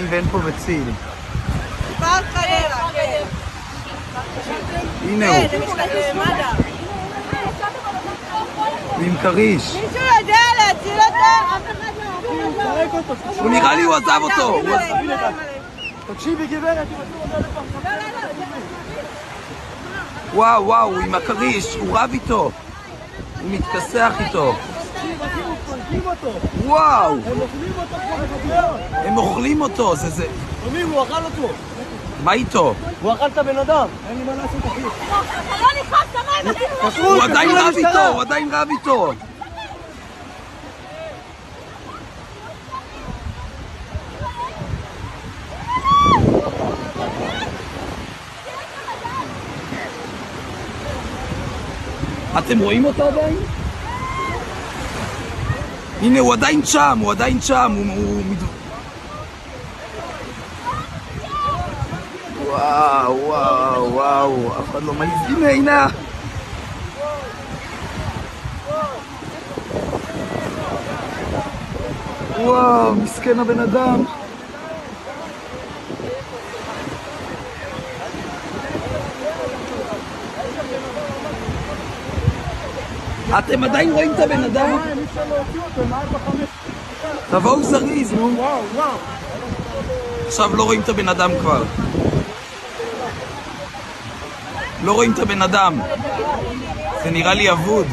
ואין פה מציל. פארק קריירה, כן. הנה הוא. זה משתתף מד"א. עם כריש. מישהו יודע להציל אותו? הוא נראה לי הוא עזב אותו. תקשיבי גברת, וואו, הוא עם הכריש, הוא רב איתו. הוא מתכסח איתו. וואו. הם אוכלים אותו כמו בחתיכות. הם אוכלים אותו, זה... תמיד הוא אכל אותו. מה איתו? הוא אכל את הבן אדם. אין לי מה לעשות אחי. אתה לא נכנס למים, הוא עדיין רב איתו, הוא עדיין רב איתו. אתם רואים אותו עדיין? הנה, הוא עדיין שם, הוא וואו, אף אחד לא מעיז. הנה. וואו, מסכן הבן אדם. אתם עדיין רואים את הבן אדם? תבואו זריז, נו. עכשיו לא רואים את הבן אדם כבר. לא רואים את הבן אדם. זה נראה לי אבוד.